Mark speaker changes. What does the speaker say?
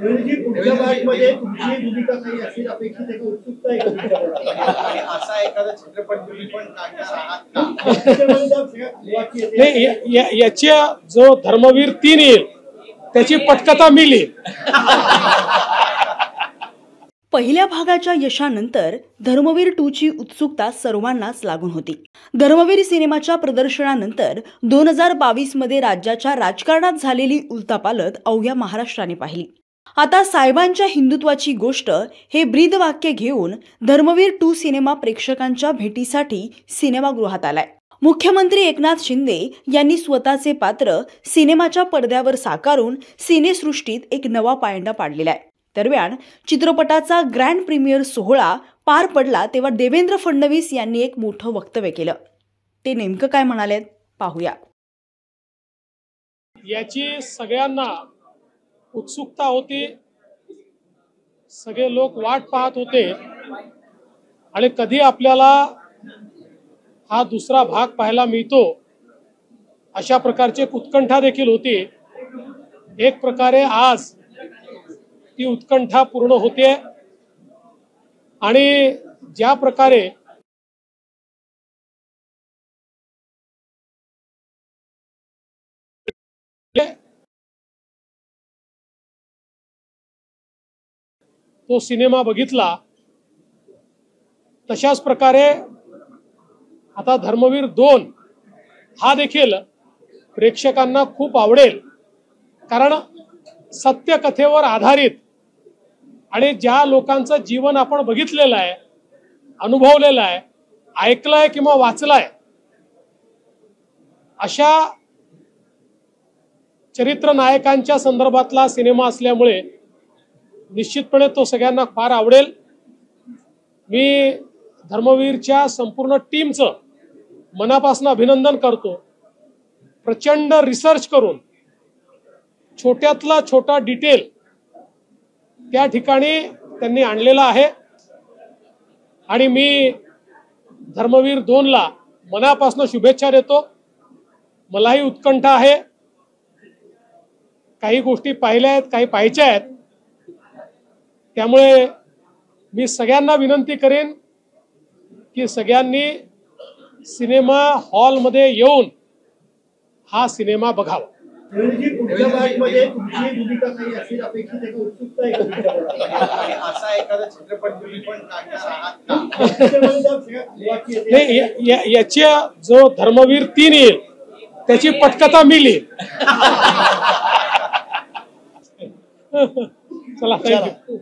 Speaker 1: पुढच्या भागमध्ये तुमची भूमिका काही असेल अपेक्षित आहे, उत्सुकता आहे असा एखादा चित्रपट तुम्ही पण काढणार आहात का?
Speaker 2: याच्या जो धर्मवीर 3 येईल त्याची पटकथा मिळेल।
Speaker 3: पहिल्या भागाच्या यशानंतर धर्मवीर 2 ची उत्सुकता सर्वांनाच लागून होती। धर्मवीर सिनेमाच्या प्रदर्शनानंतर 2022 मध्ये राज्याच्या राजकारणात झालेली उलथापालथ अवघ्या महाराष्ट्राने पाहिली। आता साहेबांच्या हिंदुत्वाची गोष्ट हे ब्रीदवाक्य घेऊन धर्मवीर 2 सिनेमा प्रेक्षकांच्या भेटीसाठी सिनेमागृहात आलाय। मुख्यमंत्री एकनाथ शिंदे यांनी स्वतःचे पात्र सिनेमाच्या पडद्यावर साकारून सिनेसृष्टीत एक नवा पायंडा पाडलेला आहे। दरम्यान चित्रपटाचा ग्रँड प्रीमियर सोहळा पार पडला तेव्हा देवेंद्र फडणवीस यांनी एक मोठं वक्तव्य केलं। ते नेमकं काय म्हणालेत पाहूया।
Speaker 2: याची सगळ्यांना उत्सुकता होती, सगळे लोक वाट पाहत होते आणि कधी आपल्याला हा दुसरा भाग पाहायला मिळतो अशा प्रकारची उत्कंठा देखील होती। एक प्रकारे आज ती उत्कंठा पूर्ण होते आणि ज्या प्रकारे तो सिनेमा बघितला तशाच प्रकारे आता धर्मवीर 2 हा देखील प्रेक्षकांना खूप आवडेल, कारण सत्य कथेवर आधारित आणि ज्या लोकांचं जीवन आपण बघितलेलं आहे, अनुभवलेलं आहे, ऐकलंय किंवा वाचलंय अशा चरित्र नायकांच्या संदर्भातला सिनेमा असल्यामुळे निश्चितपणे तो सगळ्यांना फार आवडेल। मी धर्मवीरच्या संपूर्ण टीमचं मनापासून अभिनंदन करतो। प्रचंड रिसर्च करून छोट्यातला छोटा डिटेल त्या ठिकाणी त्यांनी आणलेला आहे आणि मी धर्मवीर 2 ला मनापासून शुभेच्छा देतो। मलाही उत्कंठा आहे, काही गोष्टी पाहिल्या आहेत, काही पाहायच्या आहेत, त्यामुळे मी सगळ्यांना विनंती करेन की सगळ्यांनी सिनेमा हॉलमध्ये येऊन हा सिनेमा बघावा।
Speaker 1: पुढच्या भागमध्ये तुमची भूमिका काही असेल अपेक्षित आहे, उत्सुकता आहे असा एखादा चित्रपट तुम्ही पण काढणार आहात का?
Speaker 2: याच्या जो धर्मवीर 3 येईल त्याची पटकथा मिळेल। चला, थँक्यू।